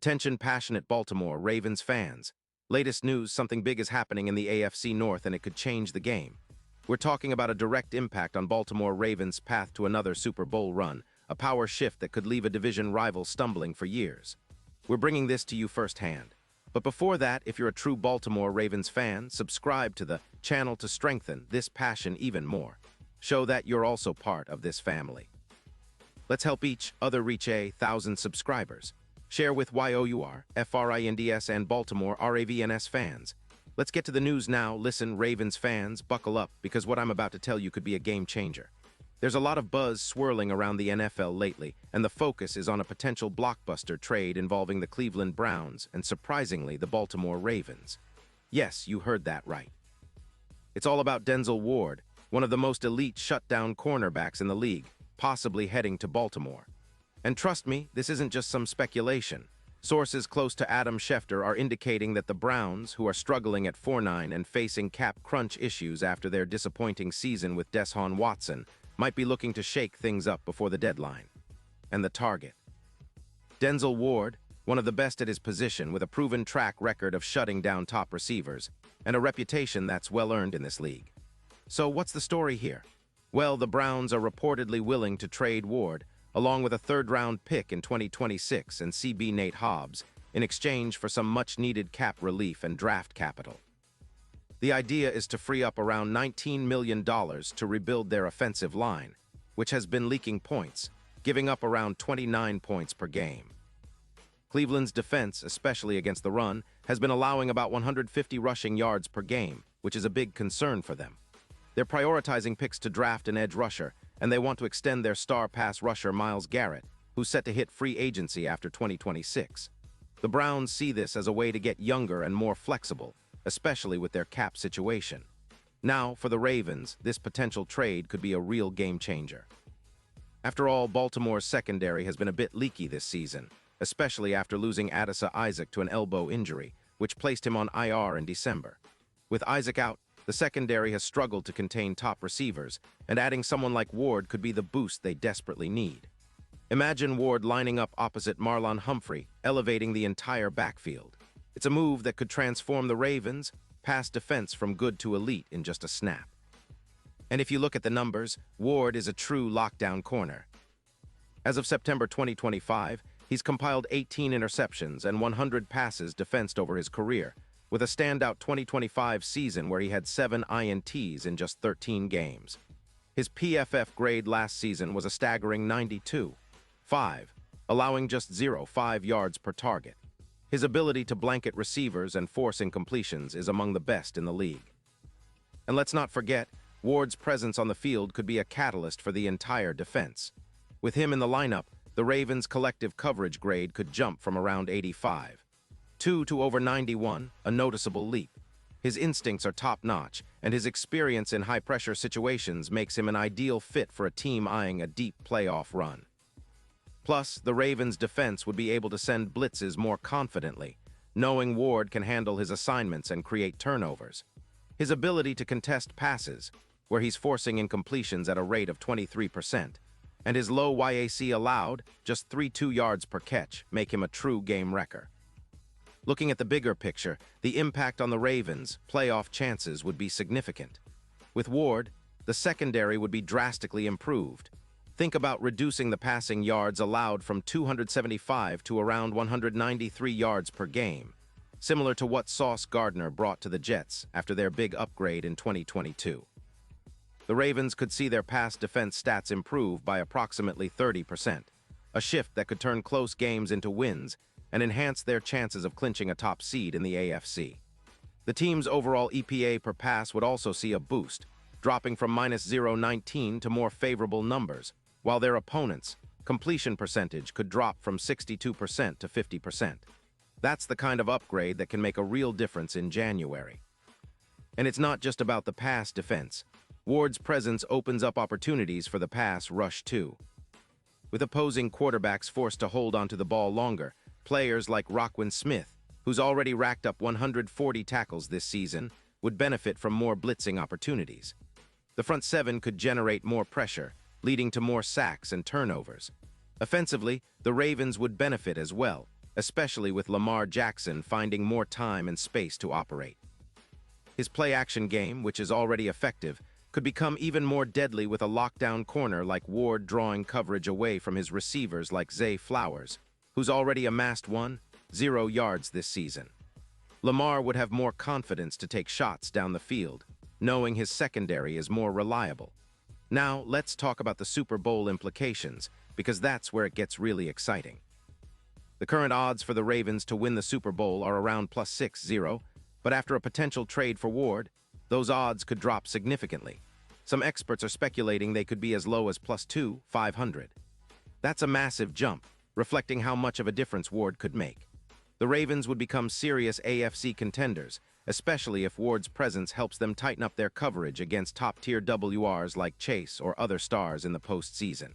Attention passionate Baltimore Ravens fans. Latest news, something big is happening in the AFC North and it could change the game. We're talking about a direct impact on Baltimore Ravens' path to another Super Bowl run, a power shift that could leave a division rival stumbling for years. We're bringing this to you firsthand. But before that, if you're a true Baltimore Ravens fan, subscribe to the channel to strengthen this passion even more. Show that you're also part of this family. Let's help each other reach 1,000 subscribers. Share with YOUR, FRINDS, and Baltimore RAVENS fans. Let's get to the news now. Listen, Ravens fans, buckle up, because what I'm about to tell you could be a game changer. There's a lot of buzz swirling around the NFL lately, and the focus is on a potential blockbuster trade involving the Cleveland Browns and, surprisingly, the Baltimore Ravens. Yes, you heard that right. It's all about Denzel Ward, one of the most elite shutdown cornerbacks in the league, possibly heading to Baltimore. And trust me, this isn't just some speculation. Sources close to Adam Schefter are indicating that the Browns, who are struggling at 4-9 and facing cap crunch issues after their disappointing season with Deshaun Watson, might be looking to shake things up before the deadline. And the target: Denzel Ward, one of the best at his position with a proven track record of shutting down top receivers, and a reputation that's well earned in this league. So what's the story here? Well, the Browns are reportedly willing to trade Ward, along with a third-round pick in 2026 and CB Nate Hobbs, in exchange for some much-needed cap relief and draft capital. The idea is to free up around $19 million to rebuild their offensive line, which has been leaking points, giving up around 29 points per game. Cleveland's defense, especially against the run, has been allowing about 150 rushing yards per game, which is a big concern for them. They're prioritizing picks to draft an edge rusher, and they want to extend their star pass rusher Myles Garrett, who's set to hit free agency after 2026. The Browns see this as a way to get younger and more flexible, especially with their cap situation. Now, for the Ravens, this potential trade could be a real game changer. After all, Baltimore's secondary has been a bit leaky this season, especially after losing Adisa Isaac to an elbow injury, which placed him on IR in December. With Isaac out, the secondary has struggled to contain top receivers, and adding someone like Ward could be the boost they desperately need. Imagine Ward lining up opposite Marlon Humphrey, elevating the entire backfield. It's a move that could transform the Ravens' pass defense from good to elite in just a snap. And if you look at the numbers, Ward is a true lockdown corner. As of September 2025, he's compiled 18 interceptions and 100 passes defensed over his career, with a standout 2025 season where he had 7 INTs in just 13 games. His PFF grade last season was a staggering 92.5, allowing just 0.5 yards per target. His ability to blanket receivers and force incompletions is among the best in the league. And let's not forget, Ward's presence on the field could be a catalyst for the entire defense. With him in the lineup, the Ravens' collective coverage grade could jump from around 85. To over 91, a noticeable leap. His instincts are top-notch, and his experience in high-pressure situations makes him an ideal fit for a team eyeing a deep playoff run. Plus, the Ravens' defense would be able to send blitzes more confidently, knowing Ward can handle his assignments and create turnovers. His ability to contest passes, where he's forcing incompletions at a rate of 23%, and his low YAC allowed, just 3.2 yards per catch, make him a true game wrecker. Looking at the bigger picture, the impact on the Ravens' playoff chances would be significant. With Ward, the secondary would be drastically improved. Think about reducing the passing yards allowed from 275 to around 193 yards per game, similar to what Sauce Gardner brought to the Jets after their big upgrade in 2022. The Ravens could see their pass defense stats improve by approximately 30%, a shift that could turn close games into wins and enhance their chances of clinching a top seed in the AFC. The team's overall EPA per pass would also see a boost, dropping from -0.19 to more favorable numbers, while their opponents' completion percentage could drop from 62% to 50%. That's the kind of upgrade that can make a real difference in January. And it's not just about the pass defense. Ward's presence opens up opportunities for the pass rush too. With opposing quarterbacks forced to hold onto the ball longer, players like Roquan Smith, who's already racked up 140 tackles this season, would benefit from more blitzing opportunities. The front seven could generate more pressure, leading to more sacks and turnovers. Offensively, the Ravens would benefit as well, especially with Lamar Jackson finding more time and space to operate. His play-action game, which is already effective, could become even more deadly with a lockdown corner like Ward drawing coverage away from his receivers like Zay Flowers, who's already amassed 0 yards this season. Lamar would have more confidence to take shots down the field, knowing his secondary is more reliable. Now, let's talk about the Super Bowl implications, because that's where it gets really exciting. The current odds for the Ravens to win the Super Bowl are around +6-0, but after a potential trade for Ward, those odds could drop significantly. Some experts are speculating they could be as low as +2,500. That's a massive jump, reflecting how much of a difference Ward could make. The Ravens would become serious AFC contenders, especially if Ward's presence helps them tighten up their coverage against top-tier WRs like Chase or other stars in the postseason.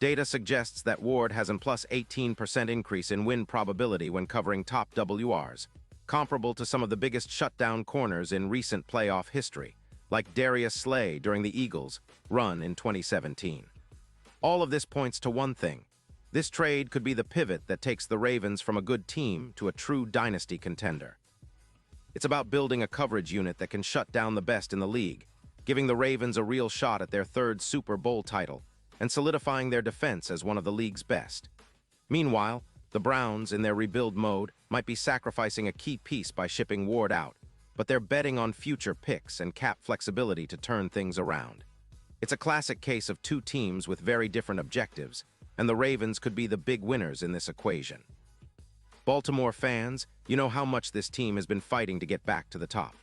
Data suggests that Ward has an +18% increase in win probability when covering top WRs, comparable to some of the biggest shutdown corners in recent playoff history, like Darius Slay during the Eagles' run in 2017. All of this points to one thing. This trade could be the pivot that takes the Ravens from a good team to a true dynasty contender. It's about building a coverage unit that can shut down the best in the league, giving the Ravens a real shot at their third Super Bowl title, and solidifying their defense as one of the league's best. Meanwhile, the Browns, in their rebuild mode, might be sacrificing a key piece by shipping Ward out, but they're betting on future picks and cap flexibility to turn things around. It's a classic case of two teams with very different objectives, and the Ravens could be the big winners in this equation. Baltimore fans, you know how much this team has been fighting to get back to the top.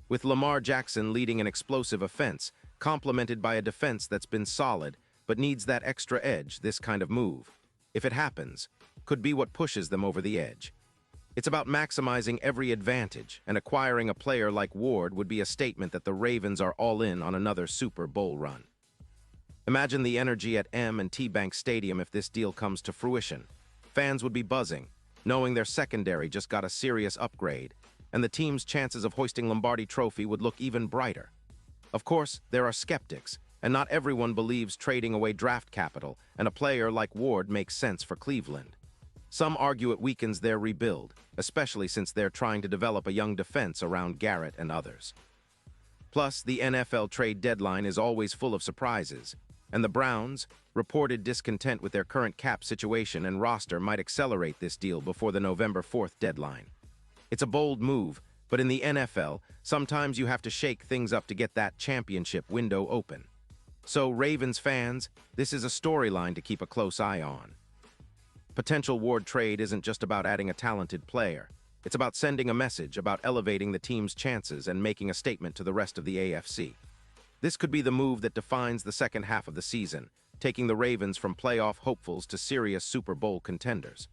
With Lamar Jackson leading an explosive offense, complemented by a defense that's been solid, but needs that extra edge, this kind of move, if it happens, could be what pushes them over the edge. It's about maximizing every advantage, and acquiring a player like Ward would be a statement that the Ravens are all in on another Super Bowl run. Imagine the energy at M&T Bank Stadium if this deal comes to fruition. Fans would be buzzing, knowing their secondary just got a serious upgrade, and the team's chances of hoisting Lombardi Trophy would look even brighter. Of course, there are skeptics, and not everyone believes trading away draft capital and a player like Ward makes sense for Cleveland. Some argue it weakens their rebuild, especially since they're trying to develop a young defense around Garrett and others. Plus, the NFL trade deadline is always full of surprises, and the Browns' reported discontent with their current cap situation and roster might accelerate this deal before the November 4th deadline. It's a bold move, but in the NFL, sometimes you have to shake things up to get that championship window open. So, Ravens fans, this is a storyline to keep a close eye on. Potential Ward trade isn't just about adding a talented player. It's about sending a message, about elevating the team's chances and making a statement to the rest of the AFC. This could be the move that defines the second half of the season, taking the Ravens from playoff hopefuls to serious Super Bowl contenders.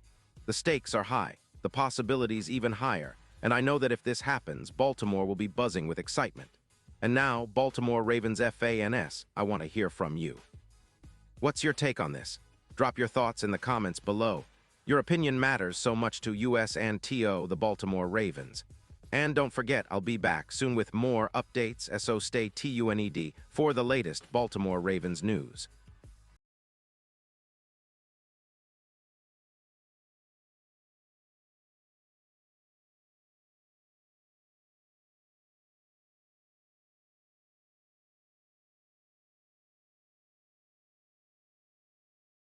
The stakes are high, the possibilities even higher, and I know that if this happens, Baltimore will be buzzing with excitement. And now, Baltimore Ravens fans, I want to hear from you. What's your take on this? Drop your thoughts in the comments below. Your opinion matters so much to us and the Baltimore Ravens. And don't forget, I'll be back soon with more updates, so stay tuned for the latest Baltimore Ravens news.